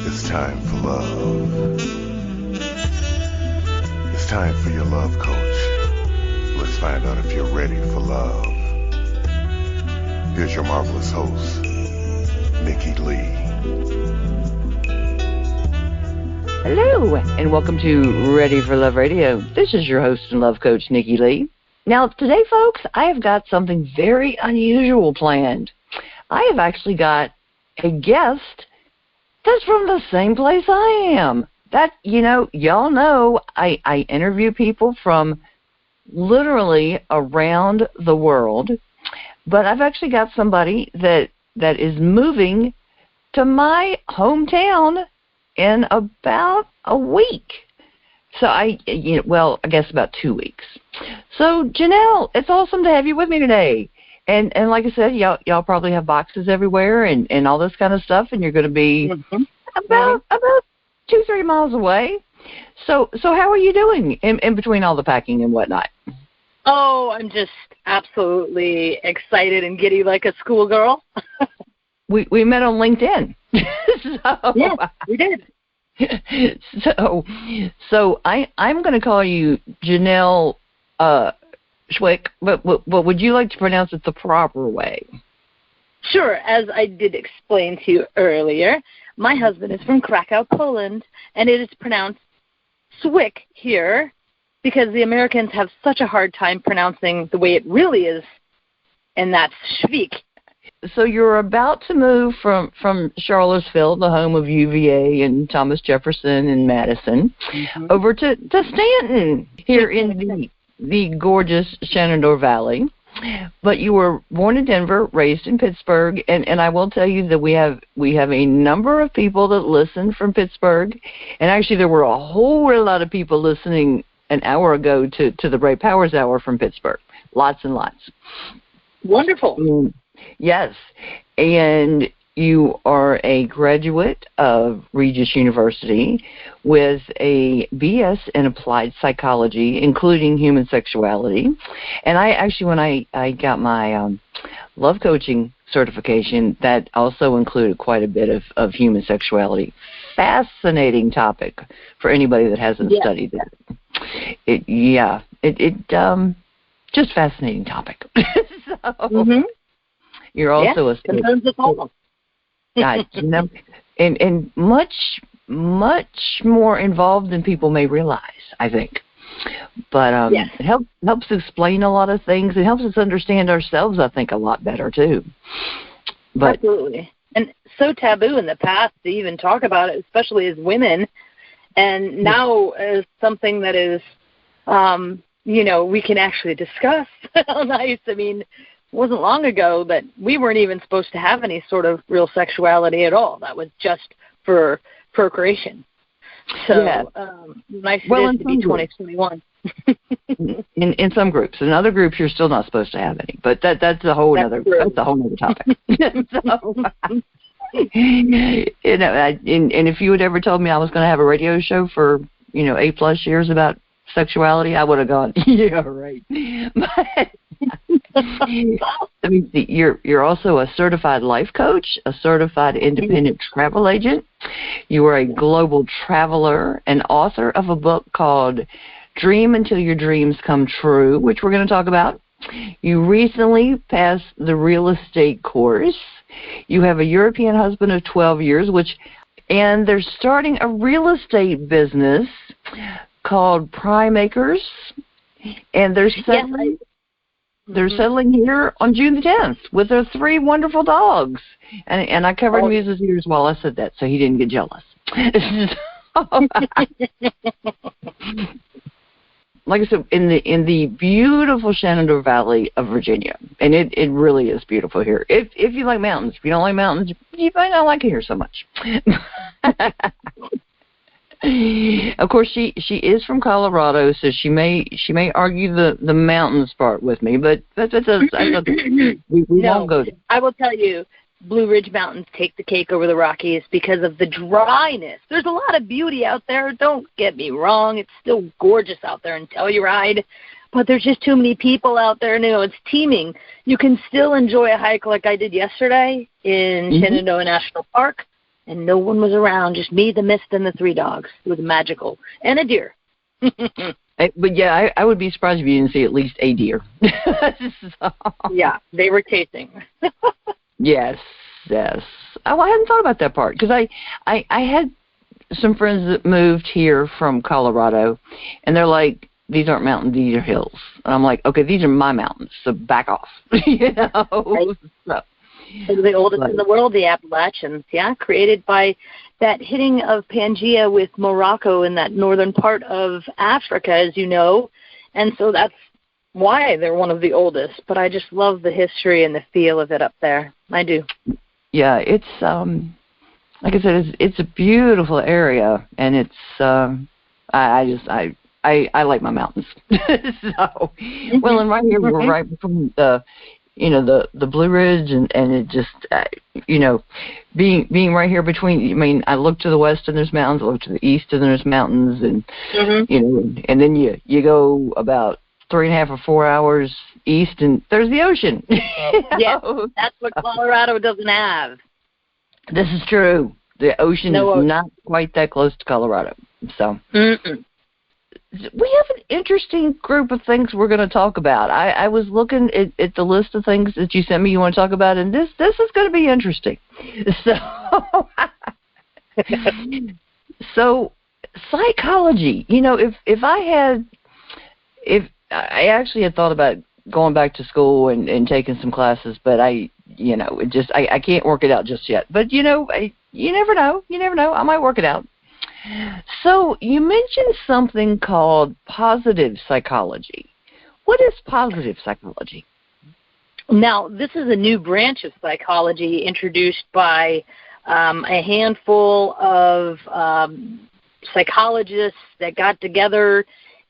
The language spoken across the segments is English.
It's time for love. It's time for your love coach. Let's find out if you're ready for love. Here's your marvelous host, Nikki Lee. Hello, and welcome to Ready for Love Radio. This is your host and love coach, Nikki Lee. Now, today, folks, I have got something very unusual planned. I have actually got a guest that's from the same place I am. That, y'all know I interview people from literally around the world, but I've actually got somebody that is moving to my hometown in about a week. So I guess about 2 weeks. So Janelle, it's awesome to have you with me today. And like I said, y'all probably have boxes everywhere and all this kind of stuff, and you're going to be about 2-3 miles away. So how are you doing in between all the packing and whatnot? Oh, I'm just absolutely excited and giddy like a schoolgirl. We met on LinkedIn. Yeah, we did. So I'm going to call you Janelle Schwick, but would you like to pronounce it the proper way? Sure. As I did explain to you earlier, my husband is from Krakow, Poland, and it is pronounced Schwick here because the Americans have such a hard time pronouncing the way it really is, and that's Schwick. So you're about to move from Charlottesville, the home of UVA and Thomas Jefferson and Madison, over to Stanton here in the gorgeous Shenandoah Valley. But you were born in Denver, raised in Pittsburgh, and I will tell you that we have a number of people that listen from Pittsburgh, and actually there were a whole lot of people listening an hour ago to the Bright Powers Hour from Pittsburgh. Lots and lots. Wonderful. Yes, and you are a graduate of Regis University with a BS in applied psychology, including human sexuality. And I actually, when I got my love coaching certification, that also included quite a bit of human sexuality. Fascinating topic for anybody that hasn't studied that. Just fascinating topic. You're also a concerns us all. And much more involved than people may realize, I think. But it helps explain a lot of things. It helps us understand ourselves, I think, a lot better too. But absolutely, and so taboo in the past to even talk about it, especially as women. And now as something that is, we can actually discuss. How nice! I mean. It wasn't long ago that we weren't even supposed to have any sort of real sexuality at all. That was just for procreation. So nice it is to be 2021. in some groups. In other groups, you're still not supposed to have any. But that's a whole other topic. And if you had ever told me I was going to have a radio show for 8+ years about sexuality, I would have gone, yeah, right. But let me see. You're also a certified life coach, a certified independent travel agent. You are a global traveler, and author of a book called Dream Until Your Dreams Come True, which we're going to talk about. You recently passed the real estate course. You have a European husband of 12 years, and they're starting a real estate business called Prime Acres, and they're settling. They're settling here on June the 10th with their 3 wonderful dogs. And I covered Muse's ears while I said that, so he didn't get jealous. Like I said, in the beautiful Shenandoah Valley of Virginia, and it really is beautiful here. If you like mountains, if you don't like mountains, you might not like it here so much. Of course, she is from Colorado, so she may argue the mountains part with me, but we won't go there. I will tell you, Blue Ridge Mountains take the cake over the Rockies because of the dryness. There's a lot of beauty out there. Don't get me wrong; it's still gorgeous out there in Telluride, but there's just too many people out there. It's teeming. You can still enjoy a hike like I did yesterday in Shenandoah National Park. And no one was around, just me, the mist, and the 3 dogs. It was magical. And a deer. But, yeah, I would be surprised if you didn't see at least a deer. So. Yeah, they were chasing. Yes. Oh, I hadn't thought about that part. Because I had some friends that moved here from Colorado, and they're like, these aren't mountains, these are hills. And I'm like, okay, these are my mountains, so back off. Right. So. The oldest in the world, the Appalachians, created by that hitting of Pangaea with Morocco in that northern part of Africa, as you know. And so that's why they're one of the oldest. But I just love the history and the feel of it up there. I do. Yeah, it's, like I said, it's a beautiful area. And it's, I like my mountains. So, well, and right here, we're right from the Blue Ridge, and it just, being right here between, I look to the west and there's mountains, I look to the east and there's mountains, and, and then you go about 3.5 or 4 hours east and there's the ocean. Yeah, that's what Colorado doesn't have. This is true. The ocean is not quite that close to Colorado, so. We have an interesting group of things we're going to talk about. I was looking at the list of things that you sent me you want to talk about, and this is going to be interesting. So psychology, if I actually had thought about going back to school and taking some classes, but I can't work it out just yet. But, you never know. I might work it out. So you mentioned something called positive psychology. What is positive psychology? Now, this is a new branch of psychology introduced by a handful of psychologists that got together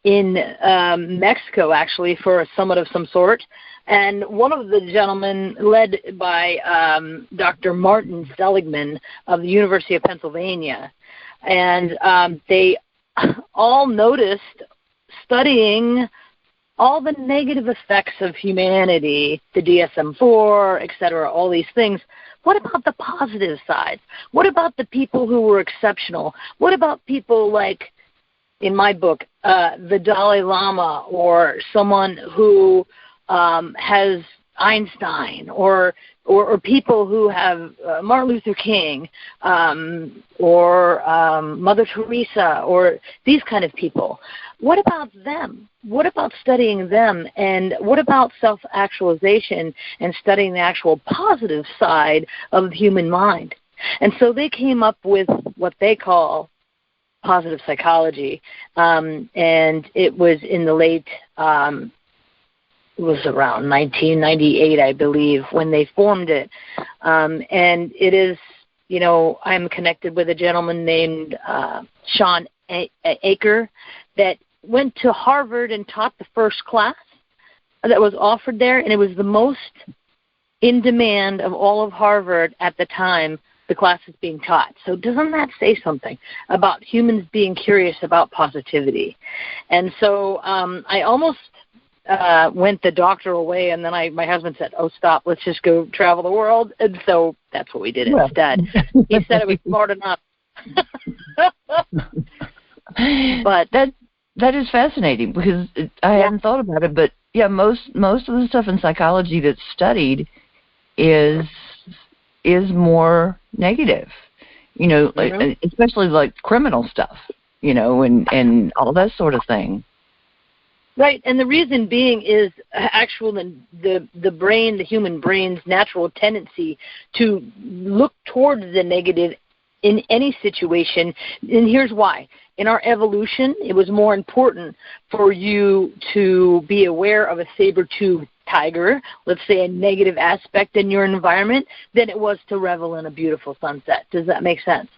in Mexico, actually, for a summit of some sort. And one of the gentlemen, led by Dr. Martin Seligman of the University of Pennsylvania, and they all noticed, studying all the negative effects of humanity, the DSM-4, et cetera, all these things. What about the positive sides? What about the people who were exceptional? What about people like, in my book, the Dalai Lama, or someone who has Einstein, or people who have Martin Luther King, or Mother Teresa, or these kind of people? What about them? What about studying them? And what about self-actualization and studying the actual positive side of the human mind? And so they came up with what they call positive psychology, and it was in the late it was around 1998, I believe, when they formed it. And it is, I'm connected with a gentleman named Sean Aker that went to Harvard and taught the first class that was offered there, and it was the most in demand of all of Harvard at the time the class is being taught. So doesn't that say something about humans being curious about positivity? And so I almost went the doctoral way, and then my husband said, "Oh, stop, let's just go travel the world." And so that's what we did instead. He said it was smart enough. But that is fascinating, because I hadn't thought about it, but yeah, most of the stuff in psychology that's studied is more negative, like, especially like criminal stuff, and all that sort of thing. Right, and the reason being is actually the brain, the human brain's natural tendency to look towards the negative in any situation. And here's why. In our evolution, it was more important for you to be aware of a saber-toothed tiger, let's say a negative aspect in your environment, than it was to revel in a beautiful sunset. Does that make sense?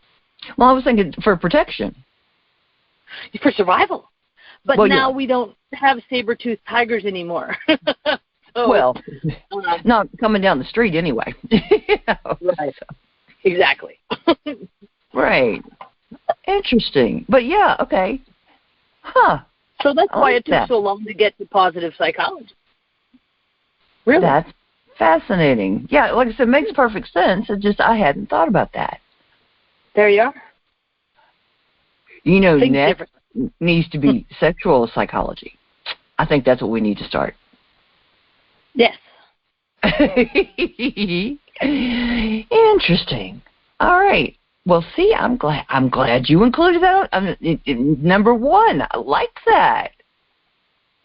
Well, I was thinking for protection. for survival. But well, now we don't have saber-toothed tigers anymore. So, well, not coming down the street anyway. Right. Exactly. Right. Interesting. But yeah, okay. Huh. So that's why it took that. so long to get to positive psychology. Really? That's fascinating. Yeah, like I said, it makes perfect sense. It just, I hadn't thought about that. There you are. You know, Think next different. needs to be sexual psychology. I think that's what we need to start. Yes. Interesting. All right. Well, see, I'm glad you included that. Number one, I like that.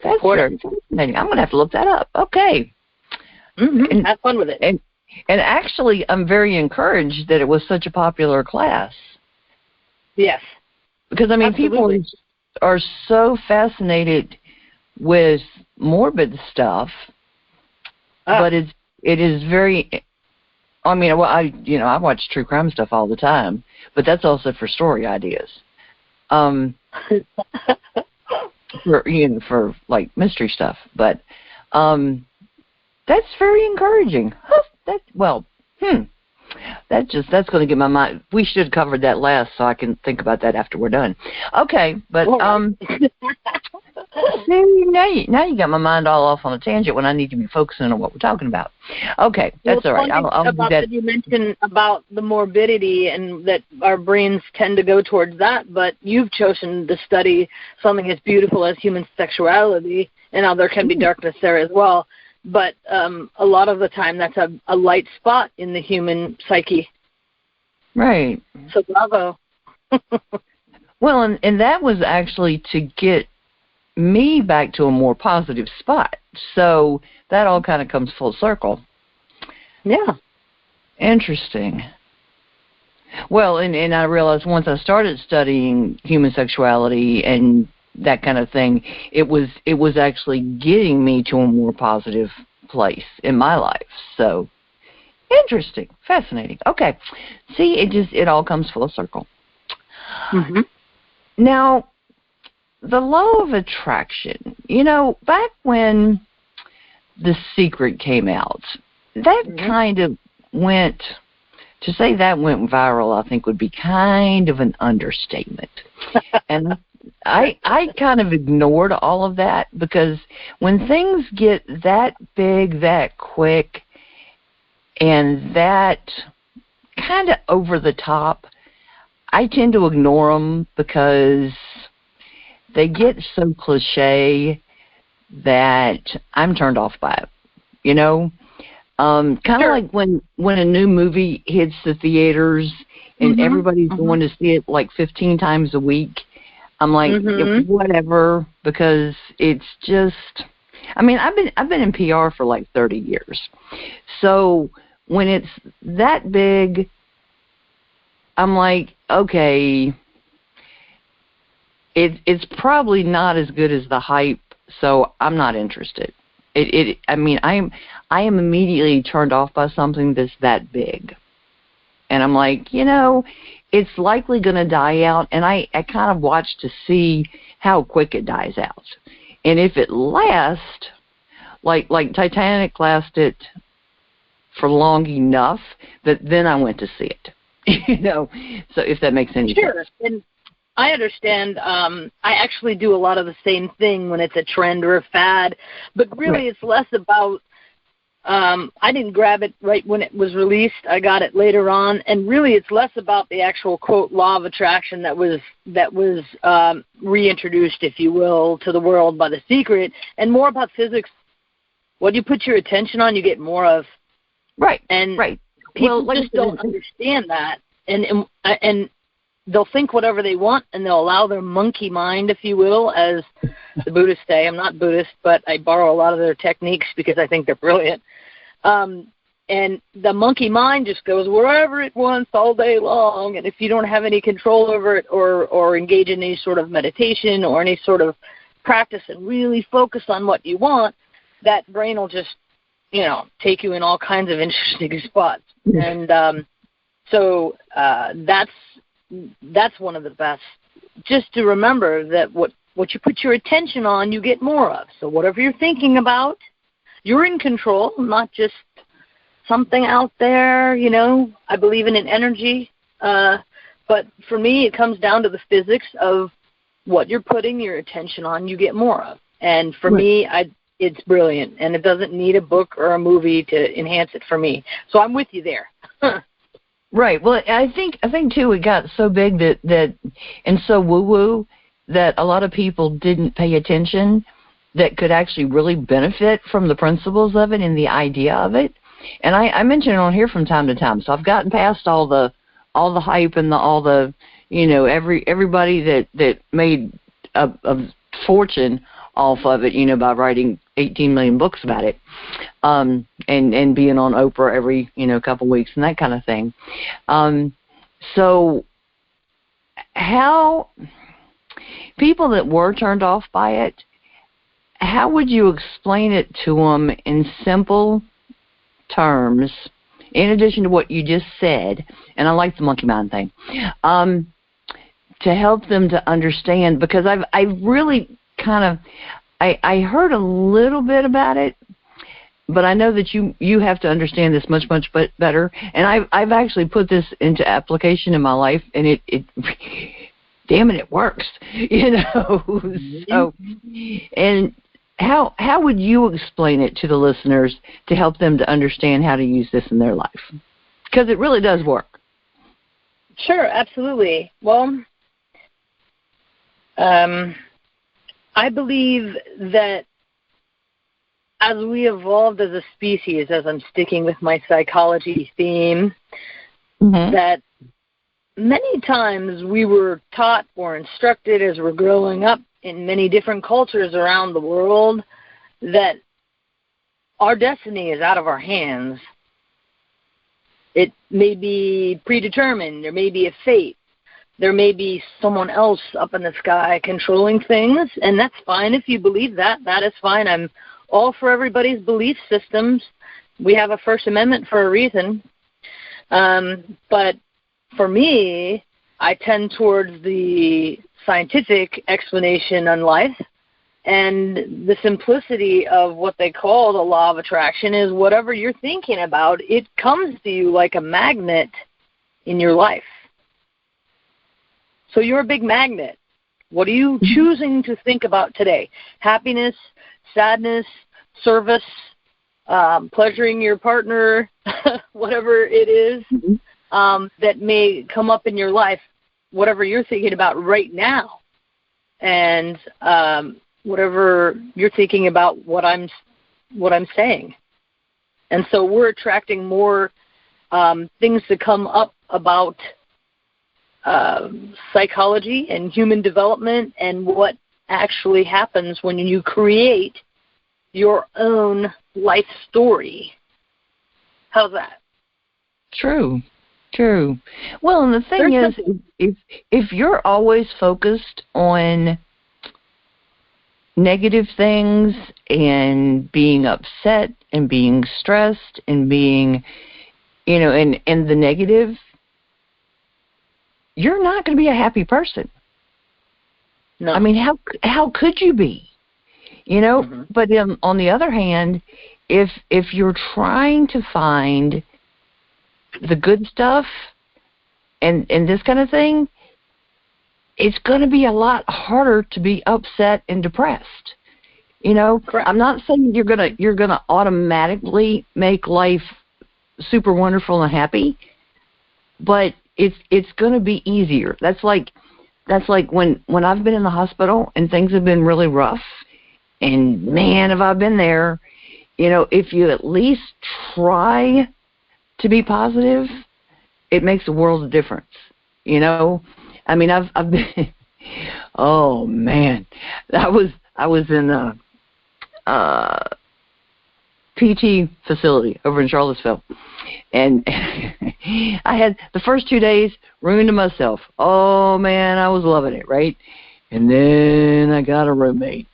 That's very fascinating. I'm going to have to look that up. Okay. Mm-hmm. Have fun with it. And actually, I'm very encouraged that it was such a popular class. Yes. Because, I mean, Absolutely. people are so fascinated with morbid stuff, but it is very, I mean, well, I watch true crime stuff all the time, but that's also for story ideas. For like mystery stuff, but that's very encouraging. That's going to get my mind. We should have covered that last, so I can think about that after we're done. Okay, but see, now you got my mind all off on a tangent when I need to be focusing on what we're talking about. Okay, that's all right. I'll do that. You mentioned about the morbidity and that our brains tend to go towards that, but you've chosen to study something as beautiful as human sexuality, and now there can be darkness there as well. But a lot of the time, that's a light spot in the human psyche. Right. So bravo. Well, and that was actually to get me back to a more positive spot. So that all kind of comes full circle. Yeah. Interesting. Well, and I realized once I started studying human sexuality and that kind of thing, it was actually getting me to a more positive place in my life. So interesting, fascinating. Okay, see, it all comes full circle. Mm-hmm. Now, the law of attraction. Back when The Secret came out, that kind of went. To say that went viral, I think, would be kind of an understatement. And I kind of ignored all of that because when things get that big, that quick, and that kind of over the top, I tend to ignore them because they get so cliche that I'm turned off by it, Kind of like when a new movie hits the theaters and everybody's going to see it like 15 times a week. I'm like, whatever, because it's just, I mean, I've been in PR for like 30 years. So when it's that big, I'm like, okay, it's probably not as good as the hype, so I'm not interested. I mean, I am immediately turned off by something that's that big. And I'm like, it's likely going to die out, and I kind of watch to see how quick it dies out. And if it lasts, like Titanic lasted for long enough, that then I went to see it. So if that makes any sense. Sure. And I understand. I actually do a lot of the same thing when it's a trend or a fad, but really it's less about, I didn't grab it right when it was released. I got it later on, and really it's less about the actual, quote, law of attraction that was reintroduced, if you will, to the world by The Secret, and more about physics. What you put your attention on, you get more of. Right, and right. People just don't understand that, and they'll think whatever they want, and they'll allow their monkey mind, if you will, as the Buddhists say. I'm not Buddhist, but I borrow a lot of their techniques because I think they're brilliant. And the monkey mind just goes wherever it wants all day long, and if you don't have any control over it or engage in any sort of meditation or any sort of practice and really focus on what you want, that brain will just, take you in all kinds of interesting spots. And so that's one of the best just to remember that what you put your attention on, you get more of. So whatever you're thinking about, you're in control, not just something out there, you know. I believe in an energy. But for me, it comes down to the physics of what you're putting your attention on, you get more of. And for me, it's brilliant, and it doesn't need a book or a movie to enhance it for me. So I'm with you there. Right. Well, I think too, it got so big that and so woo-woo that a lot of people didn't pay attention that could actually really benefit from the principles of it and the idea of it. And I mention it on here from time to time. So I've gotten past all the hype and all the you know, everybody that made a fortune off of it, you know, by writing 18 million books about it, and being on Oprah every, you know, couple weeks and that kind of thing. So how people that were turned off by it, how would you explain it to them in simple terms, in addition to what you just said? And I like the monkey mind thing, to help them to understand, because I've really kind of, I heard a little bit about it, but I know that you have to understand this much better. And I've actually put this into application in my life, and it damn it works, you know. So, and how would you explain it to the listeners to help them to understand how to use this in their life? Because it really does work. Sure, absolutely. Well, I believe that as we evolved as a species, as I'm sticking with my psychology theme, that many times we were taught or instructed as we're growing up in many different cultures around the world that our destiny is out of our hands. It may be predetermined. There may be a fate. There may be someone else up in the sky controlling things, and that's fine if you believe that. That is fine. I'm all for everybody's belief systems. We have a First Amendment for a reason. But for me, I tend towards the scientific explanation on life, and the simplicity of what they call the law of attraction is whatever you're thinking about, it comes to you like a magnet in your life. So you're a big magnet. What are you choosing to think about today? Happiness, sadness, service, pleasuring your partner, whatever it is that may come up in your life, whatever you're thinking about right now, and whatever you're thinking about what I'm saying. And so we're attracting more things to come up about psychology and human development and what actually happens when you create your own life story. How's that? True. Well, and the thing is, if you're always focused on negative things and being upset and being stressed and being, you know, and the negative, you're not going to be a happy person. No. I mean, how could you be? You know, but on the other hand, if you're trying to find the good stuff and this kind of thing, it's going to be a lot harder to be upset and depressed. You know, correct. I'm not saying you're gonna automatically make life super wonderful and happy, but it's going to be easier. That's like when I've been in the hospital and things have been really rough, and man, have I been there. You know, if you at least try to be positive, it makes a world of difference. You know, I mean, I've been. Oh man, I was in a PT facility over in Charlottesville, and I had the first 2 days ruined to myself. Oh man, I was loving it, right? And then I got a roommate.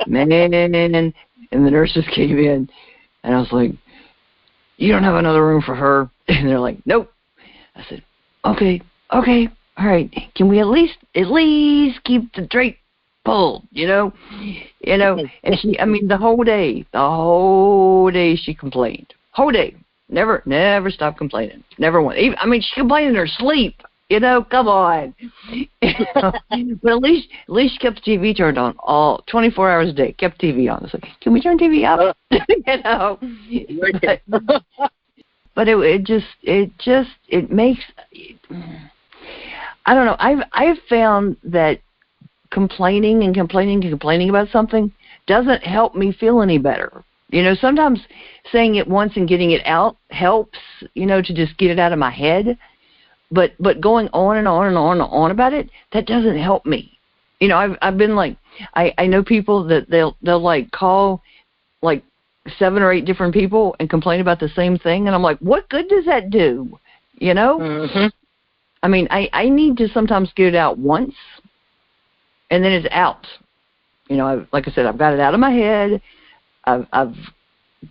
Man, and the nurses came in, and I was like, "You don't have another room for her?" And they're like, "Nope." I said, "Okay, okay, all right, can we at least keep the drape pulled, And she, the whole day she complained. Whole day. Never stopped complaining. Never once. She complained in her sleep. Come on. But at least she kept the TV turned on all 24 hours a day. Kept TV on. It's like, can we turn TV up? But it makes. I don't know. I've found that complaining about something doesn't help me feel any better. Sometimes saying it once and getting it out helps. To just get it out of my head. But going on and on and on and on about it, that doesn't help me. I've been like, I know people that they'll like call like 7 or 8 different people and complain about the same thing, and I'm like, what good does that do? Mm-hmm. I need to sometimes get it out once, and then it's out. Like I said, I've got it out of my head. I've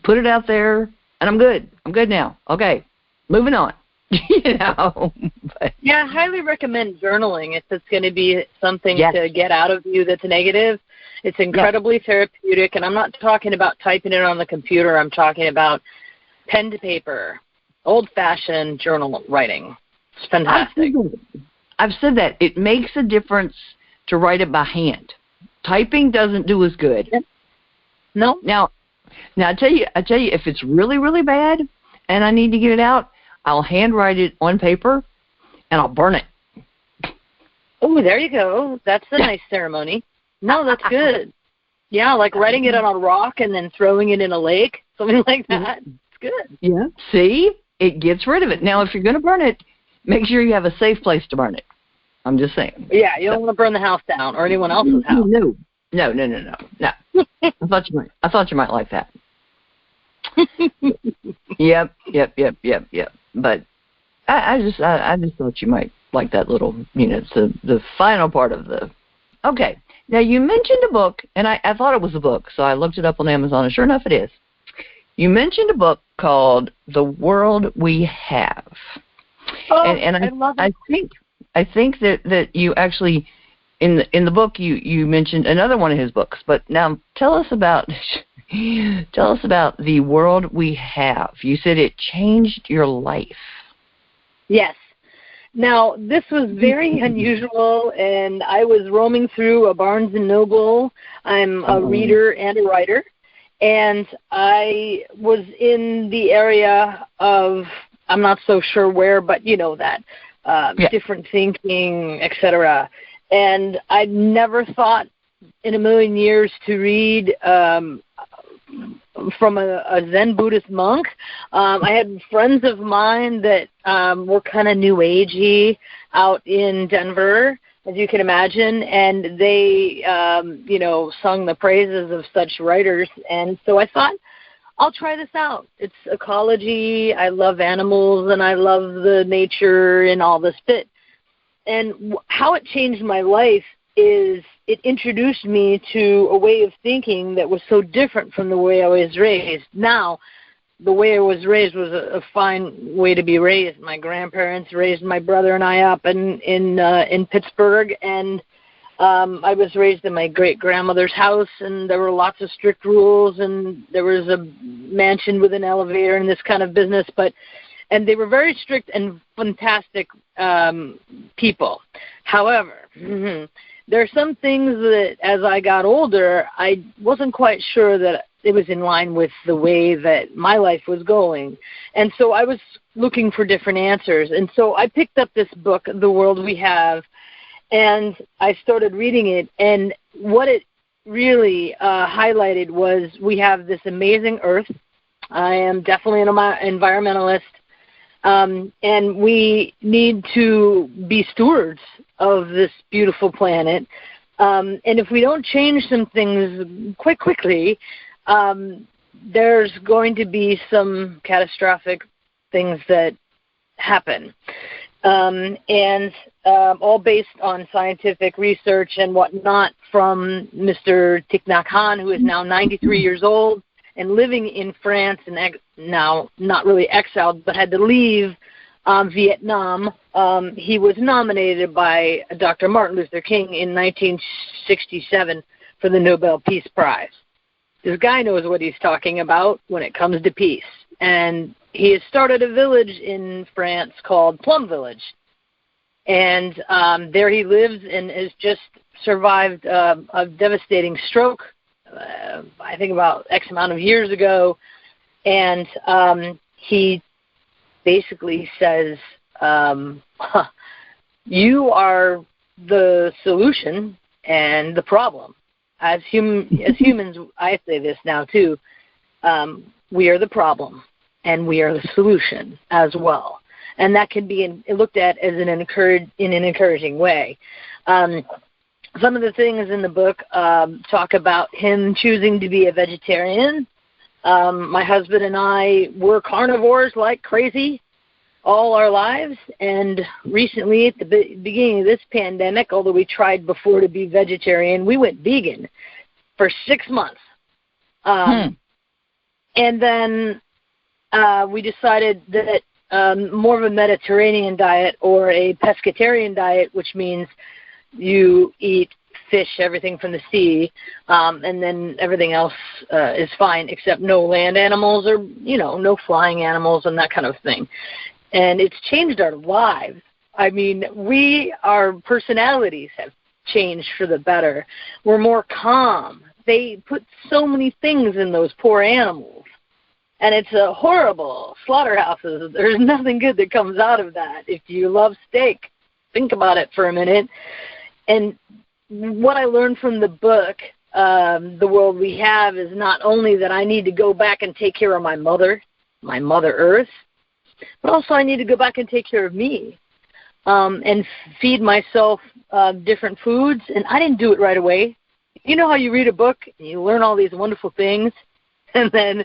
put it out there, and I'm good. I'm good now. Okay, moving on. But, yeah, I highly recommend journaling if it's going to be something to get out of you that's negative. It's incredibly therapeutic, and I'm not talking about typing it on the computer. I'm talking about pen to paper, old-fashioned journal writing. It's fantastic. I've said that. It makes a difference to write it by hand. Typing doesn't do as good. No. Now I tell you, if it's really, really bad and I need to get it out, I'll handwrite it on paper, and I'll burn it. Oh, there you go. That's a nice ceremony. No, that's good. Yeah, like writing it on a rock and then throwing it in a lake, something like that. It's good. Yeah. See? It gets rid of it. Now, if you're going to burn it, make sure you have a safe place to burn it. I'm just saying. Yeah, you don't want to burn the house down or anyone else's house. No. I thought you might like that. Yep. But I just thought you might like that little, the final part of the. Okay. Now you mentioned a book, and I thought it was a book, so I looked it up on Amazon, and sure enough, it is. You mentioned a book called "The World We Have," and I love it. I think that you actually in the book you mentioned another one of his books. But now tell us about The World We Have. You said it changed your life. Yes. Now, this was very unusual, and I was roaming through a Barnes & Noble. I'm a reader and a writer, and I was in the area of, I'm not so sure where, but different thinking, etc. And I'd never thought in a million years to read from a Zen Buddhist monk. I had friends of mine that were kind of New Agey out in Denver, as you can imagine, and they, sung the praises of such writers. And so I thought, I'll try this out. It's ecology. I love animals, and I love the nature and all this bit. And how it changed my life is it introduced me to a way of thinking that was so different from the way I was raised. Now, the way I was raised was a fine way to be raised. My grandparents raised my brother and I up in Pittsburgh, and I was raised in my great-grandmother's house, and there were lots of strict rules, and there was a mansion with an elevator and this kind of business, and they were very strict and fantastic people. However, there are some things that as I got older, I wasn't quite sure that it was in line with the way that my life was going. And so I was looking for different answers. And so I picked up this book, The World We Have, and I started reading it. And what it really highlighted was we have this amazing earth. I am definitely an environmentalist. And we need to be stewards of this beautiful planet. And if we don't change some things quite quickly, there's going to be some catastrophic things that happen. And all based on scientific research and whatnot from Mr. Thich Nhat Hanh, who is now 93 years old and living in France, and now not really exiled, but had to leave Vietnam. He was nominated by Dr. Martin Luther King in 1967 for the Nobel Peace Prize. This guy knows what he's talking about when it comes to peace. And he has started a village in France called Plum Village. And there he lives and has just survived a devastating stroke, I think about X amount of years ago. And he basically says, you are the solution and the problem. As humans, I say this now too, we are the problem and we are the solution as well. And that can be looked at as in an encouraging way. Some of the things in the book talk about him choosing to be a vegetarian. My husband and I were carnivores like crazy all our lives, and recently at the beginning of this pandemic, although we tried before to be vegetarian, we went vegan for 6 months. And then we decided that more of a Mediterranean diet or a pescatarian diet, which means you eat fish, everything from the sea, and then everything else is fine except no land animals or, no flying animals and that kind of thing. And it's changed our lives. I mean, our personalities have changed for the better. We're more calm. They put so many things in those poor animals. And it's a horrible slaughterhouses. There's nothing good that comes out of that. If you love steak, think about it for a minute. And what I learned from the book, The World We Have, is not only that I need to go back and take care of my Mother Earth, but also I need to go back and take care of me and feed myself different foods. And I didn't do it right away. You know how you read a book and you learn all these wonderful things, and then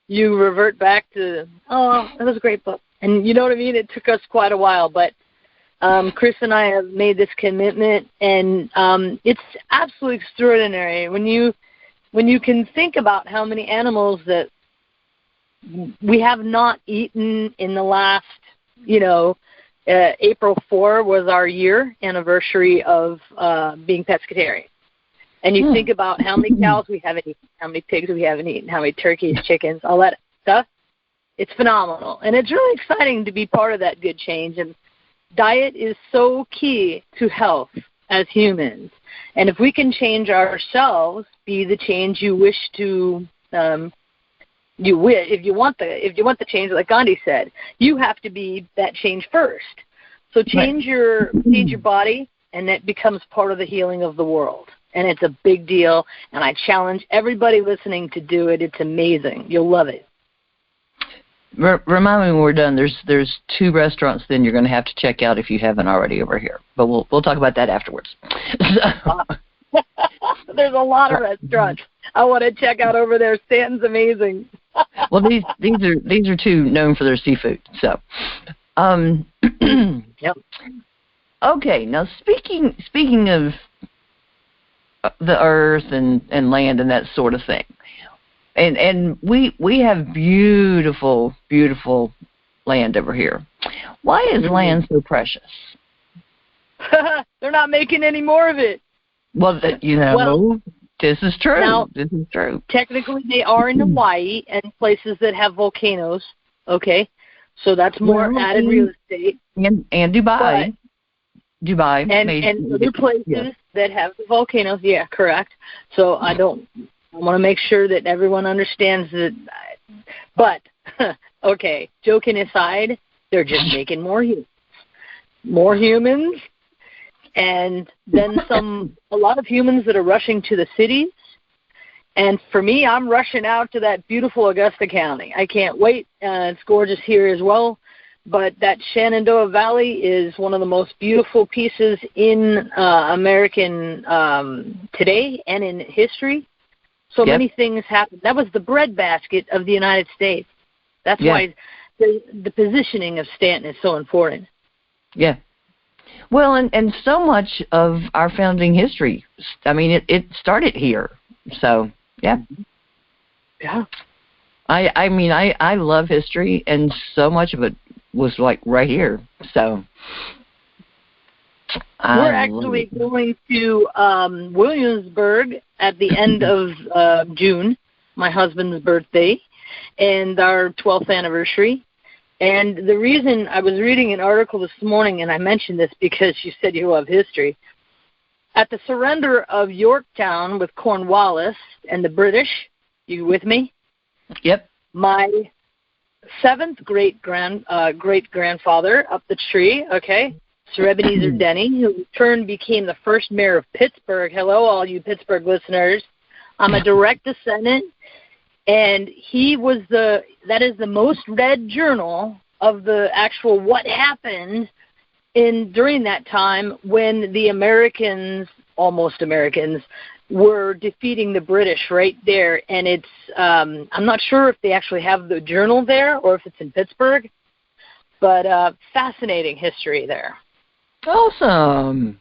you revert back to, oh, that was a great book. And you know what I mean? It took us quite a while, but Chris and I have made this commitment, and it's absolutely extraordinary when you can think about how many animals that we have not eaten in the last, April 4 was our year anniversary of being pescatarian. And you think about how many cows we haven't eaten, how many pigs we haven't eaten, how many turkeys, chickens, all that stuff. It's phenomenal. And it's really exciting to be part of that good change. And diet is so key to health as humans. And if we can change ourselves, be the change you wish to if you want the change, like Gandhi said, you have to be that change first. So change your body, and that becomes part of the healing of the world. And it's a big deal, and I challenge everybody listening to do it. It's amazing. You'll love it. Remind me when we're done, there's 2 restaurants then you're going to have to check out if you haven't already over here. But we'll talk about that afterwards. There's a lot of restaurants I want to check out over there. Stanton's amazing. Well, these are 2 known for their seafood. So, yep. Okay, now speaking of the earth and land and that sort of thing, and we have beautiful land over here. Why is land so precious? They're not making any more of it. Well, this is true. Now, this is true. Technically, they are in Hawaii and places that have volcanoes. Okay, so that's more added real estate. And Dubai. Dubai. And other places that have the volcanoes. Yeah, correct. So I want to make sure that everyone understands that. But, okay, joking aside, they're just making more humans. More humans. And then a lot of humans that are rushing to the cities. And for me, I'm rushing out to that beautiful Augusta County. I can't wait. It's gorgeous here as well. But that Shenandoah Valley is one of the most beautiful pieces in American today and in history. So many things happen. That was the breadbasket of the United States. That's why the positioning of Stanton is so important. Yeah. Well, and so much of our founding history, I mean, it started here. So, yeah. Yeah. I mean, I love history, and so much of it was like right here. So we're actually going to Williamsburg at the end of June, my husband's birthday, and our 12th anniversary. And the reason I was reading an article this morning, and I mentioned this because you said you love history, at the surrender of Yorktown with Cornwallis and the British, you with me? Yep. My seventh great-grandfather up the tree, okay, Sir Ebenezer Denny, who in turn became the first mayor of Pittsburgh. Hello, all you Pittsburgh listeners. I'm a direct descendant, and that is the most read journal of the actual what happened during that time when the almost Americans, were defeating the British right there. And it's, I'm not sure if they actually have the journal there or if it's in Pittsburgh, but fascinating history there. Awesome.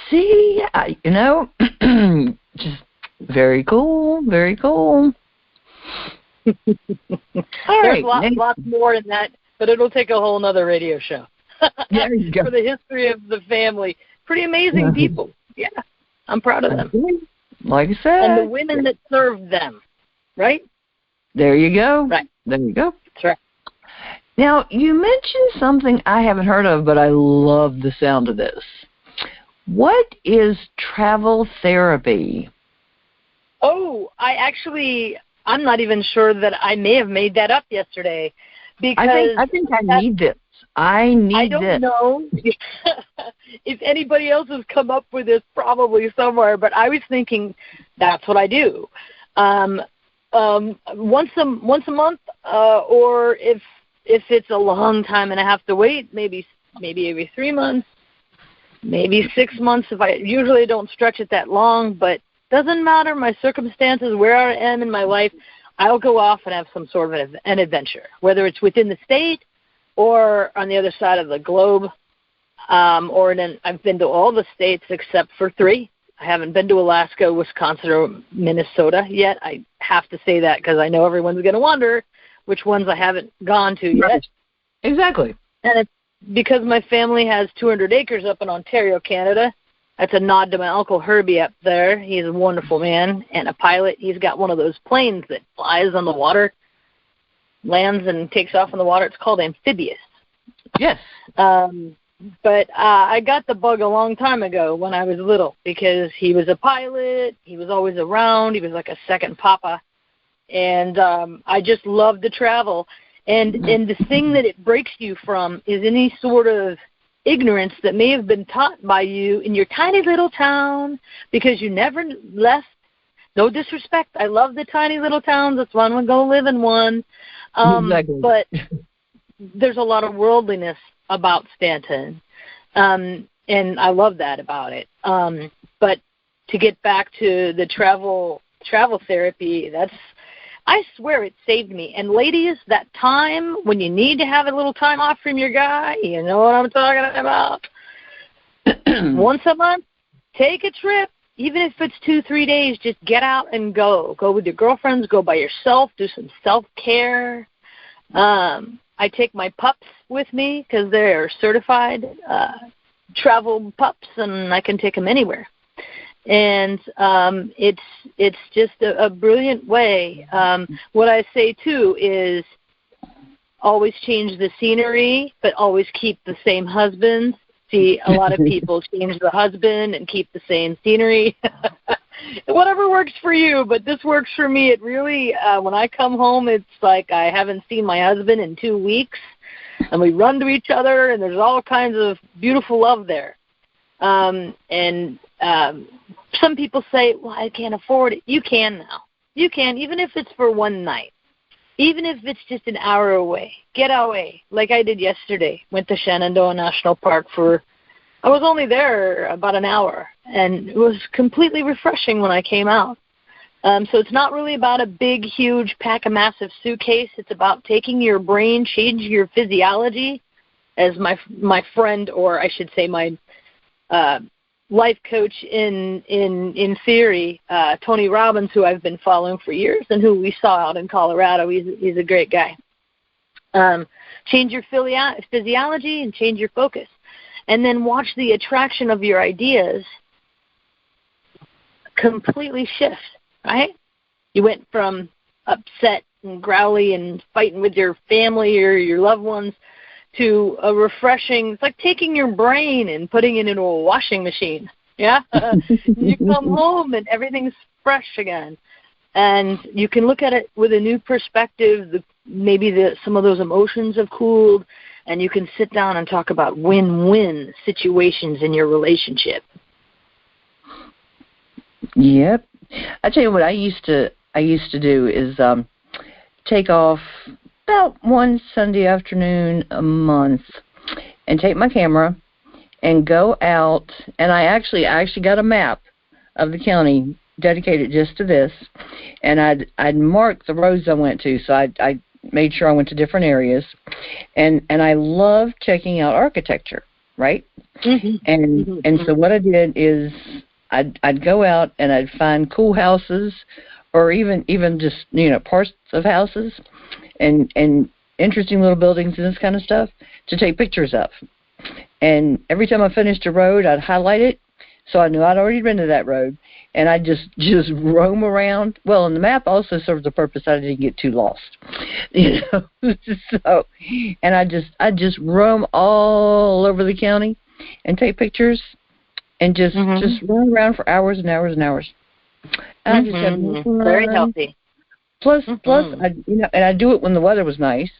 See, just very cool, very cool. All There's right, lots more in that, but it'll take a whole other radio show. There you go. For the history of the family. Pretty amazing people. Yeah, I'm proud of them. Like I said. And the women that served them, right? There you go. Right. There you go. That's right. Now, you mentioned something I haven't heard of, but I love the sound of this. What is travel therapy? Oh, I'm not even sure that I may have made that up yesterday. Because I think I need this. I don't know if anybody else has come up with this, probably somewhere, but I was thinking that's what I do. Once a month, or if it's a long time and I have to wait, maybe every 3 months, maybe 6 months. Usually don't stretch it that long, but doesn't matter my circumstances, where I am in my life, I'll go off and have some sort of an adventure, whether it's within the state or on the other side of the globe. I've been to all the states except for 3. I haven't been to Alaska, Wisconsin, or Minnesota yet. I have to say that because I know everyone's going to wonder which ones I haven't gone to yet. Right. Exactly. And it's because my family has 200 acres up in Ontario, Canada. That's a nod to my Uncle Herbie up there. He's a wonderful man and a pilot. He's got one of those planes that flies on the water, lands and takes off in the water. It's called amphibious. Yes. But I got the bug a long time ago when I was little because he was a pilot. He was always around. He was like a second papa. And I just loved to travel. And the thing that it breaks you from is any sort of ignorance that may have been taught by you in your tiny little town because you never left. No disrespect. I love the tiny little towns. That's why I'm going to go live in one. Exactly. But there's a lot of worldliness about Stanton, and I love that about it. But to get back to the travel therapy, I swear it saved me. And ladies, that time when you need to have a little time off from your guy, you know what I'm talking about. Once a month, take a trip. Even if it's 2-3 days, just get out and go. Go with your girlfriends. Go by yourself. Do some self-care. I take my pups with me because they're certified travel pups, and I can take them anywhere. And it's just a brilliant way. What I say, too, is always change the scenery, but always keep the same husband. See, a lot of people change the husband and keep the same scenery. Whatever works for you, but this works for me. It really, when I come home, it's like I haven't seen my husband in 2 weeks, and we run to each other, and there's all kinds of beautiful love there. Some people say, well, I can't afford it. You can now. You can, even if it's for one night. Even if it's just an hour away. Get away, like I did yesterday. Went to Shenandoah National Park I was only there about an hour, and it was completely refreshing when I came out. So it's not really about a big, huge, pack a massive suitcase. It's about taking your brain, changing your physiology, as my friend, or I should say my life coach in theory, Tony Robbins, who I've been following for years and who we saw out in Colorado. He's a great guy. Change your physiology and change your focus. And then watch the attraction of your ideas completely shift, right? You went from upset and growly and fighting with your family or your loved ones to a refreshing, it's like taking your brain and putting it into a washing machine, yeah? You come home and everything's fresh again. And you can look at it with a new perspective. Maybe some of those emotions have cooled, and you can sit down and talk about win-win situations in your relationship. Yep. I tell you what I used to do is take off about one Sunday afternoon a month and take my camera and go out, and I actually got a map of the county dedicated just to this, and I'd mark the roads I went to, so I made sure I went to different areas, and I love checking out architecture, right? Mm-hmm. And so what I did is I'd go out and I'd find cool houses, or even just parts of houses, and interesting little buildings and this kind of stuff to take pictures of. And every time I finished a road, I'd highlight it, so I knew I'd already been to that road, and I'd just roam around. Well, and the map also served the purpose I didn't get too lost, So, and I'd just roam all over the county and take pictures, and just run around for hours and hours and hours. And I just had more fun. Very healthy. Plus, and I do it when the weather was nice,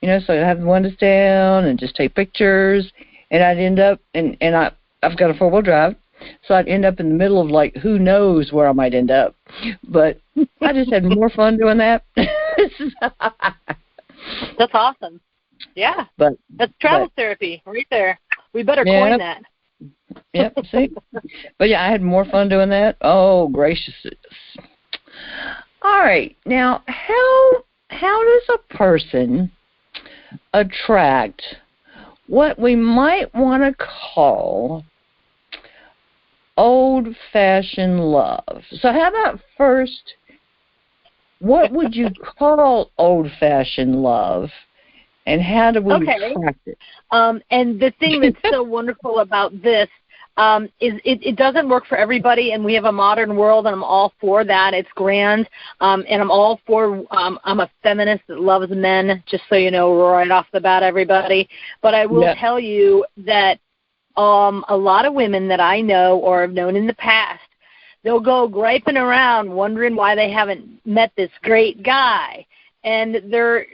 so I'd have the windows down and just take pictures, and I'd end up, and I've got a 4-wheel drive, so I'd end up in the middle of, like, who knows where I might end up. But I just had more fun doing that. That's awesome. Yeah. That's travel therapy right there. We better coin that. Yep, see? But, yeah, I had more fun doing that. Oh, gracious. All right. Now, how does a person attract what we might want to call old-fashioned love? So how about first, what would you call old-fashioned love, and how do we attract it? And the thing that's so wonderful about this is it doesn't work for everybody, and we have a modern world, and I'm all for that. It's grand, and I'm all for, I'm a feminist that loves men, just so you know right off the bat, everybody. But I will tell you that a lot of women that I know or have known in the past, they'll go griping around wondering why they haven't met this great guy, and they're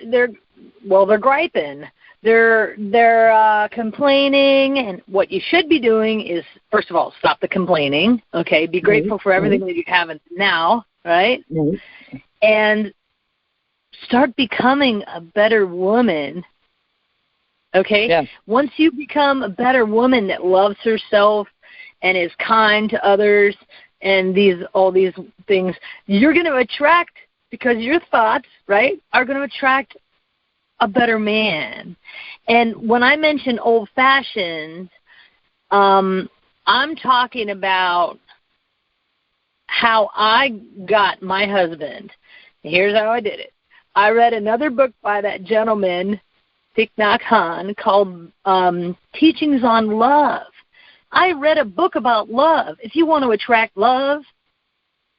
griping. They're complaining, and what you should be doing is, first of all, stop the complaining, okay? Be grateful for everything that you have now, right? And start becoming a better woman, okay? Yeah. Once you become a better woman that loves herself and is kind to others and all these things, you're going to attract, because your thoughts, right, are going to attract a better man. And when I mention old-fashioned, I'm talking about how I got my husband. Here's how I did it. I read another book by that gentleman, Thich Nhat Hanh, called Teachings on Love. I read a book about love. If you want to attract love,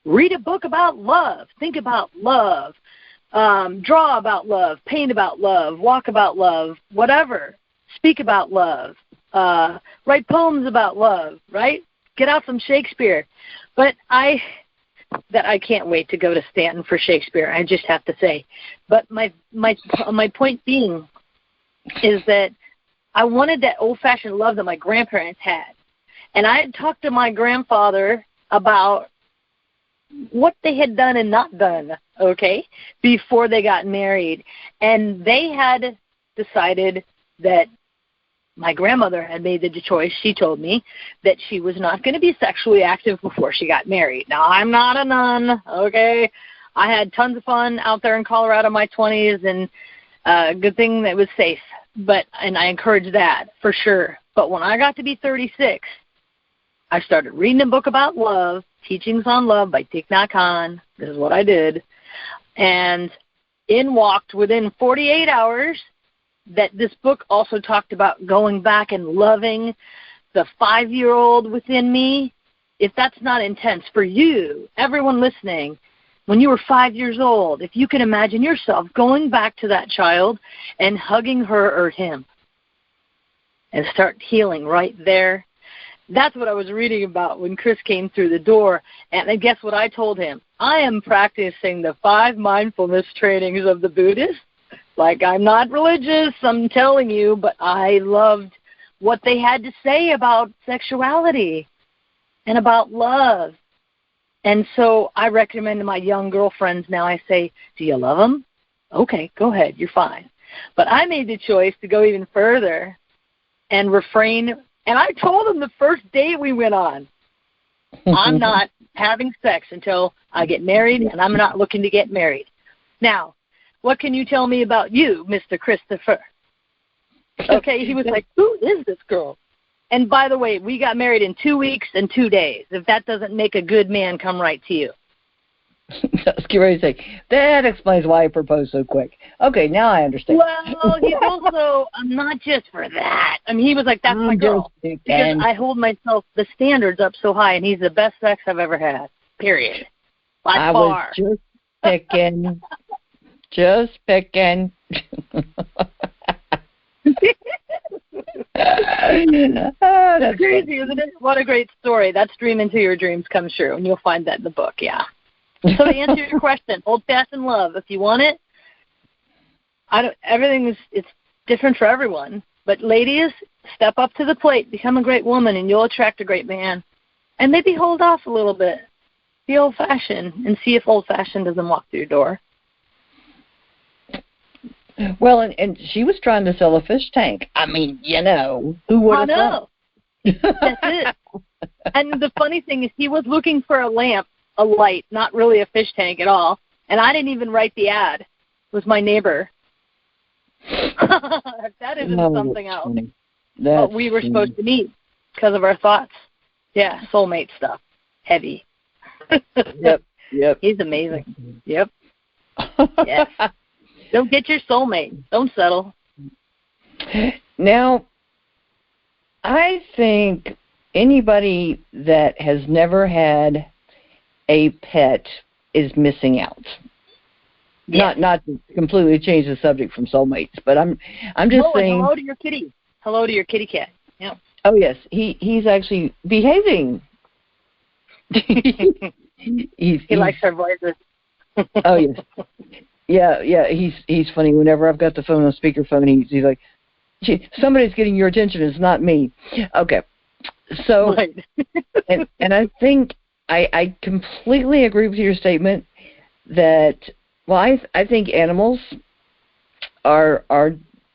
read a book about love. Think about love. Draw about love, paint about love, walk about love, whatever. Speak about love. Write poems about love, right? Get out some Shakespeare. But I can't wait to go to Stanton for Shakespeare, I just have to say. But my point being is that I wanted that old-fashioned love that my grandparents had. And I had talked to my grandfather about what they had done and not done, okay, before they got married. And they had decided that my grandmother had made the choice, she told me, that she was not going to be sexually active before she got married. Now, I'm not a nun, okay? I had tons of fun out there in Colorado in my 20s, and good thing that it was safe. And I encourage that, for sure. But when I got to be 36, I started reading a book about love, Teachings on Love by Thich Nhat Hanh. This is what I did. And in walked, within 48 hours, that this book also talked about going back and loving the 5-year-old within me, if that's not intense for you, everyone listening, when you were 5 years old, if you can imagine yourself going back to that child and hugging her or him and start healing right there. That's what I was reading about when Chris came through the door. And guess what I told him? I am practicing the 5 mindfulness trainings of the Buddhists. Like, I'm not religious, I'm telling you, but I loved what they had to say about sexuality and about love. And so I recommend to my young girlfriends now, I say, do you love them? Okay, go ahead, you're fine. But I made the choice to go even further and refrain. And I told them the first date we went on, I'm not having sex until I get married, and I'm not looking to get married. Now, what can you tell me about you, Mr. Christopher? Okay, he was like, who is this girl? And by the way, we got married in 2 weeks and 2 days. If that doesn't make a good man come right to you. I was ready to say, that explains why I proposed so quick. Okay, now I understand. Well, he's also not just for that. I mean, he was like, that's my girl. Because I hold myself, the standards up so high, and he's the best sex I've ever had, period. By far. I was just picking. Just picking. Oh, that's crazy, isn't it? What a great story. That's Dream Into Your Dreams Come True, and you'll find that in the book, yeah. So to answer your question, old-fashioned love, if you want it, it's different for everyone. But ladies, step up to the plate, become a great woman, and you'll attract a great man. And maybe hold off a little bit. Be old-fashioned and see if old-fashioned doesn't walk through your door. Well, and she was trying to sell a fish tank. I mean, who would have thought? That's it. And the funny thing is he was looking for a light, not really a fish tank at all. And I didn't even write the ad. It was my neighbor. That isn't something else. But we were supposed to meet because of our thoughts. Yeah, soulmate stuff. Heavy. Yep. He's amazing. Yep. Yes. Don't get your soulmate. Don't settle. Now, I think anybody that has never had a pet is missing out. Yes. Not to completely change the subject from soulmates, but I'm just saying. Hello to your kitty. Hello to your kitty cat. Yeah. Oh yes, he's actually behaving. he likes our voices. Oh yes. Yeah, he's funny. Whenever I've got the phone on speakerphone, he's like, somebody's getting your attention. It's not me. Okay, so right. and I think I completely agree with your statement that I think animals are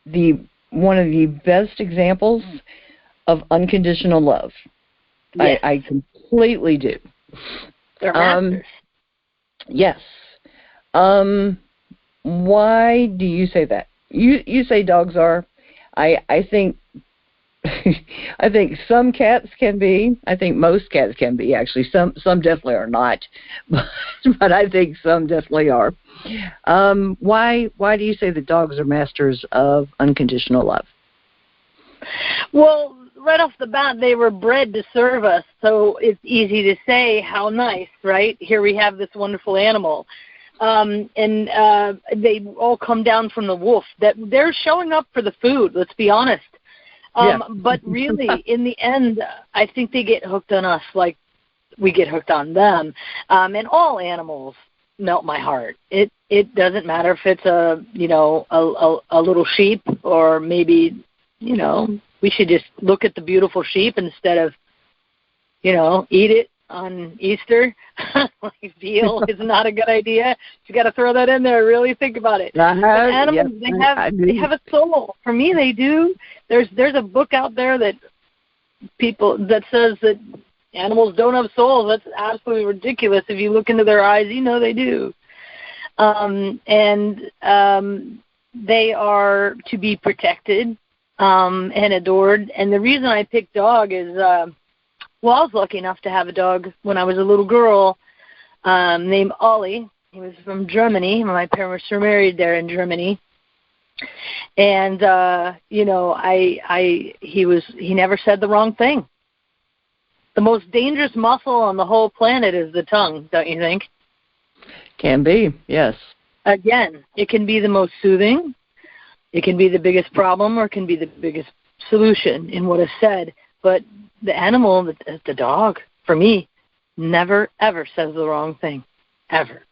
the one of the best examples of unconditional love. Yes. I completely do. They're masters. Yes. Why do you say that? You say dogs are. I think I think some cats can be. I think most cats can be, actually. Some definitely are not. But I think some definitely are. Why do you say that dogs are masters of unconditional love? Well, right off the bat, they were bred to serve us, so it's easy to say how nice, right? Here we have this wonderful animal. And they all come down from the wolf. That they're showing up for the food, let's be honest. But really, in the end, I think they get hooked on us like we get hooked on them. And all animals melt my heart. It doesn't matter if it's a little sheep, or maybe, we should just look at the beautiful sheep instead of, eat it on Easter. Like veal is not a good idea. You got to throw that in there. Really think about it. Animals, they have a soul. For me, they do. There's a book out there that says that animals don't have souls. That's absolutely ridiculous. If you look into their eyes, they do. And they are to be protected and adored. And the reason I picked dog is, I was lucky enough to have a dog when I was a little girl named Ollie. He was from Germany. My parents were married there in Germany. And you know, he never said the wrong thing. The most dangerous muscle on the whole planet is the tongue, don't you think? Can be, yes. Again, it can be the most soothing, it can be the biggest problem, or it can be the biggest solution in what is said. But the animal, the dog, for me, never, ever says the wrong thing, ever.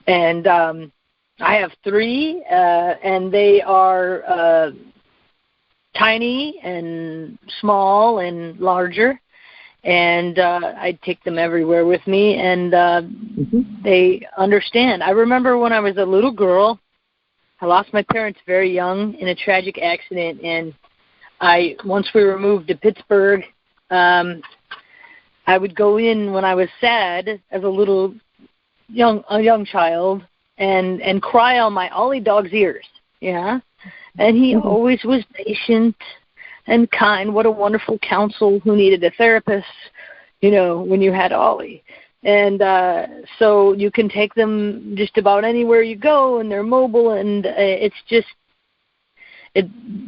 And I have 3, and they are tiny and small and larger. And I take them everywhere with me, and they understand. I remember when I was a little girl, I lost my parents very young in a tragic accident, and once we were moved to Pittsburgh, I would go in when I was sad as a young child and cry on my Ollie dog's ears, yeah. And he always was patient and kind. What a wonderful counsel who needed a therapist, you know, when you had Ollie. And so you can take them just about anywhere you go, and they're mobile, and it's just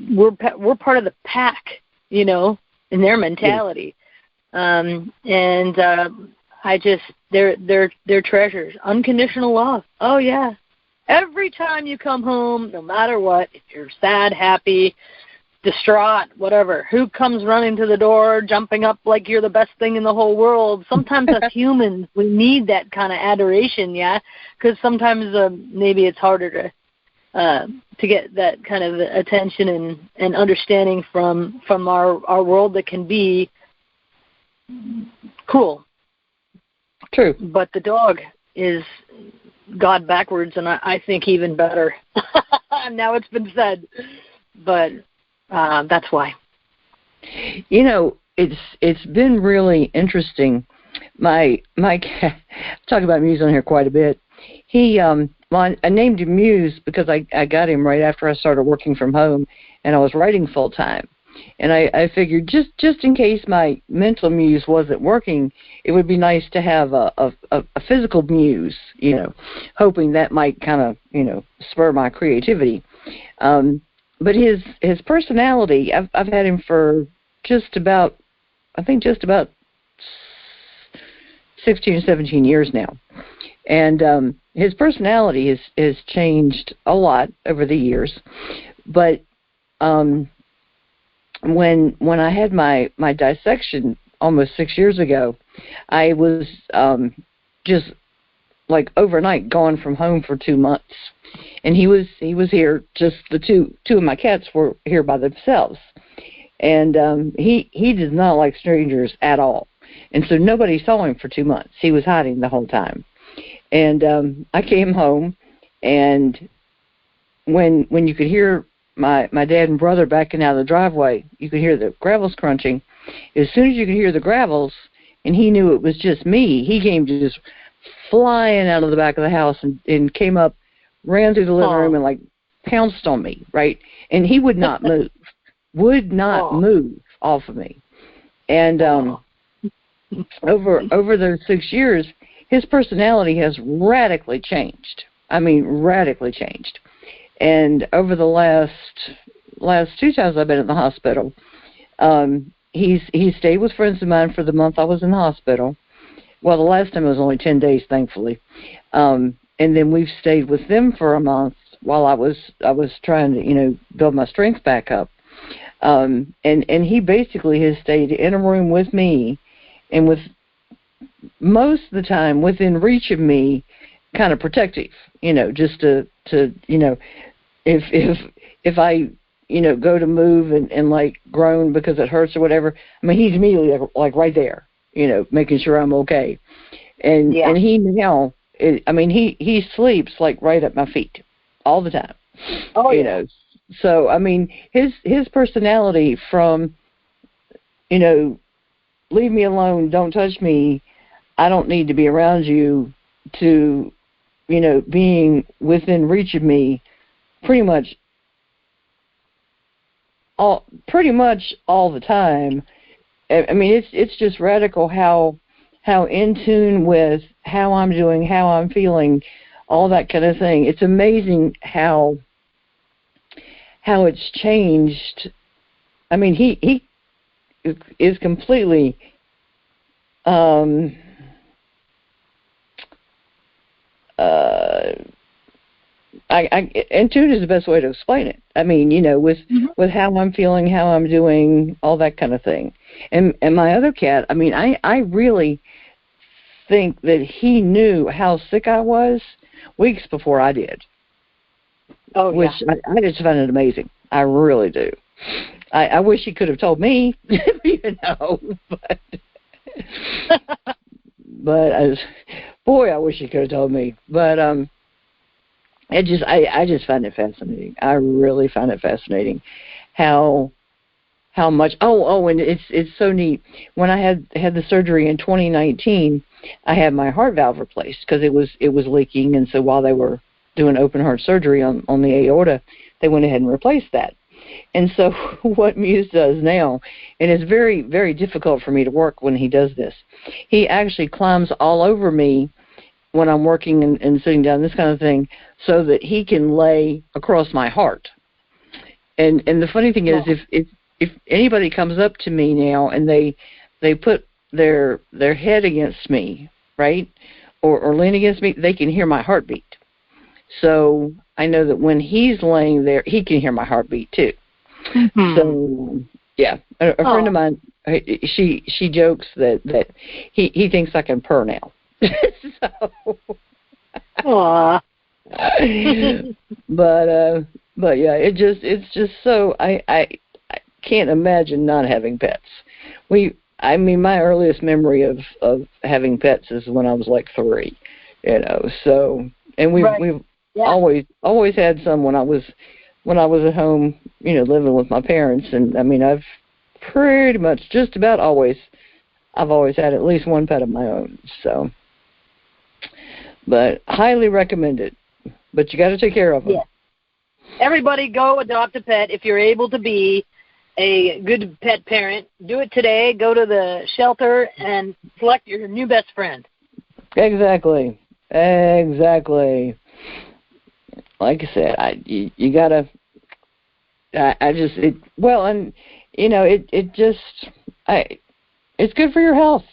we're part of the pack, you know, in their mentality. And they're treasures. Unconditional love. Oh yeah. Every time you come home, no matter what, if you're sad, happy, distraught, whatever, who comes running to the door, jumping up like you're the best thing in the whole world? Sometimes as humans, we need that kind of adoration, yeah, because sometimes maybe it's harder to get that kind of attention and understanding from our world that can be cruel. True. But the dog is God backwards, and I think even better. Now it's been said, but that's why. You know, it's been really interesting. My cat, talk about Muse on here quite a bit. He I named him Muse because I got him right after I started working from home, and I was writing full time. And I figured just in case my mental muse wasn't working, it would be nice to have a physical muse, you know, hoping that might kind of, you know, spur my creativity. But his personality, I've had him for just about 16 or 17 years now. And his personality has changed a lot over the years. But when I had my dissection almost 6 years ago, I was just like overnight gone from home for 2 months. And he was here. Just the two of my cats were here by themselves, and he does not like strangers at all. And so nobody saw him for 2 months. He was hiding the whole time. And I came home, and when you could hear my dad and brother backing out of the driveway, you could hear the gravels crunching. As soon as you could hear the gravels, and he knew it was just me, he came just flying out of the back of the house and came up, ran through the living room and like pounced on me, right? And he would not move, move off of me. And over those 6 years, his personality has radically changed. I mean, radically changed. And over the last 2 times I've been in the hospital, he stayed with friends of mine for the month I was in the hospital. Well, the last time it was only 10 days, thankfully. And then we've stayed with them for a month while I was trying to, you know, build my strength back up. And he basically has stayed in a room with me, and with most of the time within reach of me, kind of protective, you know, just to you know, if I, you know, go to move and like groan because it hurts or whatever, I mean, he's immediately like right there, you know, making sure I'm okay. And he now, he sleeps like right at my feet all the time. Oh, you know. So I mean, his personality from, you know, leave me alone, don't touch me, I don't need to be around you, to, you know, being within reach of me pretty much all the time. I mean, it's just radical how in tune with how I'm doing, how I'm feeling, all that kind of thing. It's amazing how how it's changed. I mean, he is completely in tune is the best way to explain it. I mean, with how I'm feeling, how I'm doing, all that kind of thing. And my other cat, I mean, I really think that he knew how sick I was weeks before I did. Oh, yeah. Which I just find it amazing. I really do. I wish he could have told me, but I wish he could have told me. But I just find it fascinating. I really find it fascinating how much. And it's so neat. When I had the surgery in 2019, I had my heart valve replaced because it was leaking, and so while they were doing open heart surgery on the aorta, they went ahead and replaced that. And so what Muse does now, and it's very, very difficult for me to work when he does this, he actually climbs all over me when I'm working and sitting down, this kind of thing, so that he can lay across my heart. And the funny thing is, if anybody comes up to me now and they put their head against me, right, or lean against me, they can hear my heartbeat. So I know that when he's laying there, he can hear my heartbeat too. Mm-hmm. So yeah, a friend of mine, she jokes that he thinks I can purr now. So, aww. but yeah, it's just so I can't imagine not having pets. My earliest memory of having pets is when I was like 3, So, and we've always had some when I was at home, living with my parents, and I mean I've pretty much just about always had at least one pet of my own. So, but highly recommend it. But you got to take care of them. Yeah. Everybody go adopt a pet if you're able to be a good pet parent. Do it today. Go to the shelter and select your new best friend. Exactly. Like I said, you gotta. It's good for your health,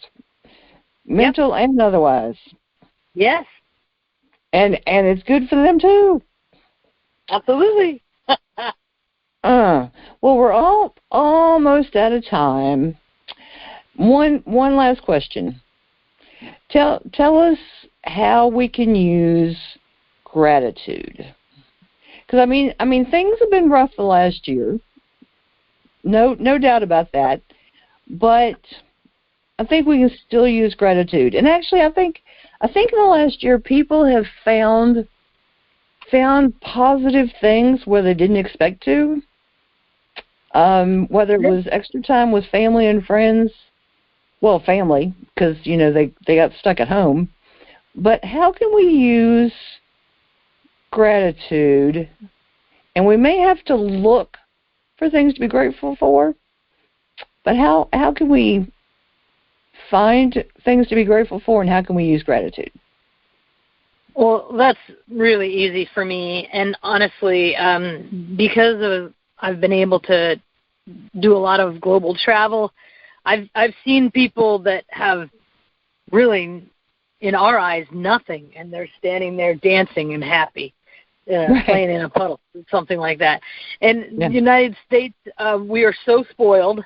mental and otherwise. Yes. And it's good for them too. Absolutely. Well, we're all almost out of time. One last question. Tell us how we can use gratitude. Because I mean things have been rough the last year. No doubt about that. But I think we can still use gratitude. And actually I think in the last year people have found positive things where they didn't expect to. Whether it was extra time with family and friends, well, family, because, they got stuck at home. But how can we use gratitude? And we may have to look for things to be grateful for, but how can we find things to be grateful for, and how can we use gratitude? Well, that's really easy for me, and honestly, because I've been able to do a lot of global travel, I've seen people that have really, in our eyes, nothing, and they're standing there dancing and happy, playing in a puddle, something like that. And the United States, we are so spoiled,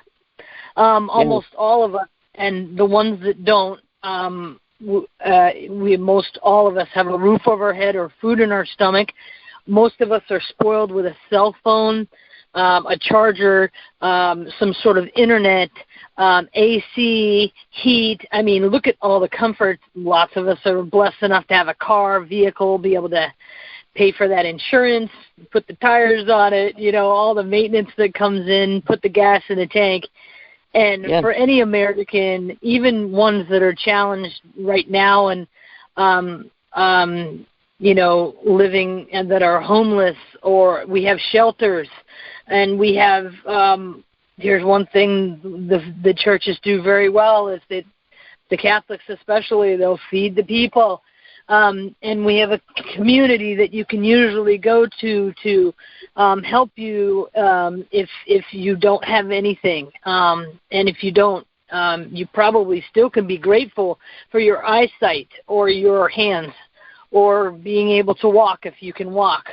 almost all of us, and the ones that don't, most all of us have a roof over our head or food in our stomach. Most of us are spoiled with a cell phone, a charger, some sort of internet, AC, heat. I mean, look at all the comforts. Lots of us are blessed enough to have a car, vehicle, be able to pay for that insurance, put the tires on it, all the maintenance that comes in, put the gas in the tank. And for any American, even ones that are challenged right now and, living and that are homeless, or we have shelters, and we have, here's one thing the churches do very well is that the Catholics especially, they'll feed the people. and we have a community that you can usually go to help you if you don't have anything. And if you don't, you probably still can be grateful for your eyesight or your hands or being able to walk if you can walk,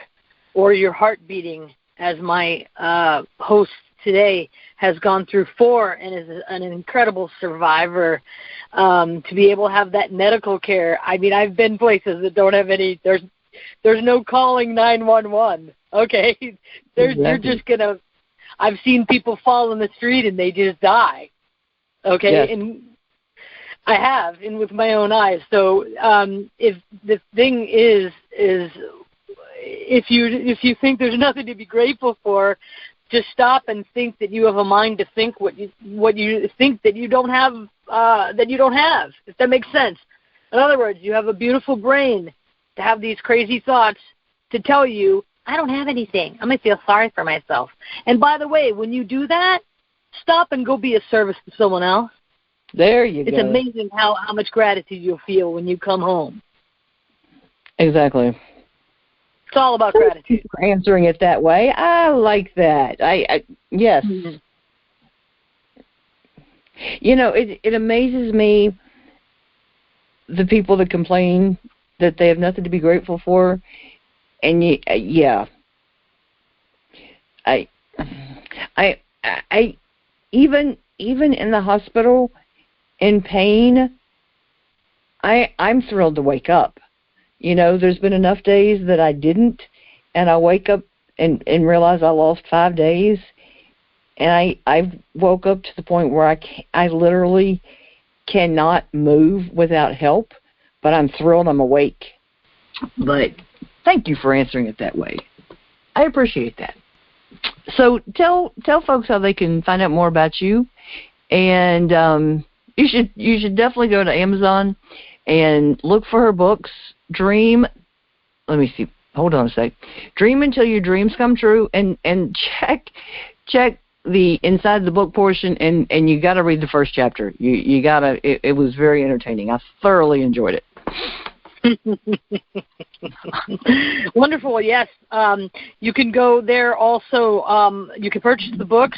or your heart beating, as my host today has gone through 4 and is an incredible survivor, to be able to have that medical care. I mean, I've been places that don't have any, there's no calling 911, okay? Exactly. You're just going to, I've seen people fall in the street and they just die, okay? Yes. And I have, and with my own eyes. So if the thing is if you think there's nothing to be grateful for, just stop and think that you have a mind to think what you think that you don't have, if that makes sense. In other words, you have a beautiful brain to have these crazy thoughts to tell you, I don't have anything. I'm going to feel sorry for myself. And by the way, when you do that, stop and go be a service to someone else. There you go. It's amazing how much gratitude you'll feel when you come home. Exactly. It's all about gratitude. Thank you for answering it that way. I like that. I yes. Mm-hmm. You know, it amazes me, the people that complain that they have nothing to be grateful for, and yeah. I even in the hospital in pain, I'm thrilled to wake up. You know, there's been enough days that I didn't, and I wake up and realize I lost 5 days, and I woke up to the point where I literally cannot move without help, but I'm thrilled I'm awake. But thank you for answering it that way. I appreciate that. So tell folks how they can find out more about you, and you should definitely go to Amazon and look for her books. Dream Until Your Dreams Come True, and check the inside the book portion, and you got to read the first chapter. You got to. It was very entertaining. I thoroughly enjoyed it. Wonderful. Yes, you can go there. Also, you can purchase the books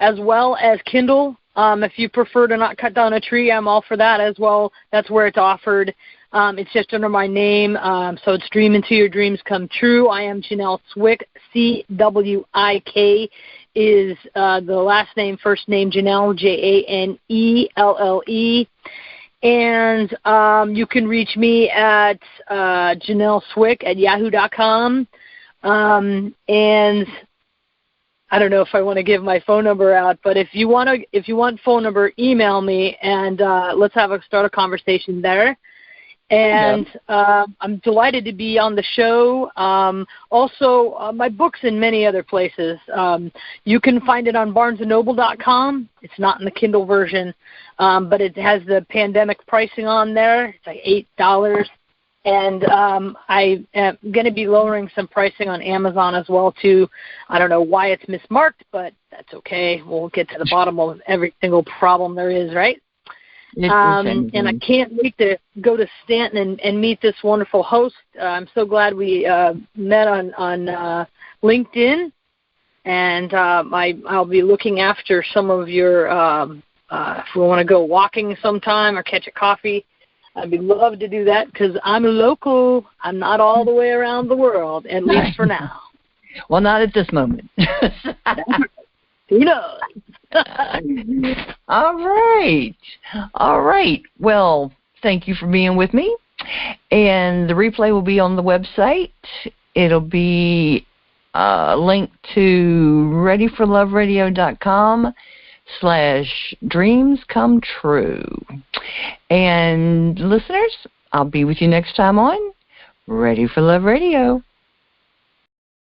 as well as Kindle. If you prefer to not cut down a tree, I'm all for that as well. That's where it's offered. It's just under my name, so it's Dream Until Your Dreams Come True. I am Janelle Swick. CWIK is the last name, first name, Janelle, JANELLE. And you can reach me at janelleswick@yahoo.com. And I don't know if I want to give my phone number out, but if you want phone number, email me, and let's start a conversation there. And I'm delighted to be on the show. Also, my book's in many other places. You can find it on BarnesandNoble.com. It's not in the Kindle version, but it has the pandemic pricing on there. It's like $8. And I am going to be lowering some pricing on Amazon as well, too. I don't know why it's mismarked, but that's okay. We'll get to the bottom of every single problem there is, right? And I can't wait to go to Stanton and meet this wonderful host. I'm so glad we met on LinkedIn, and I'll be looking after some of your, if we want to go walking sometime or catch a coffee, I'd love to do that because I'm local. I'm not all the way around the world, at least for now. Well, not at this moment. Who knows? All right. Well, thank you for being with me. And the replay will be on the website. It'll be linked to readyforloveradio.com/dreamscometrue. And listeners, I'll be with you next time on Ready for Love Radio.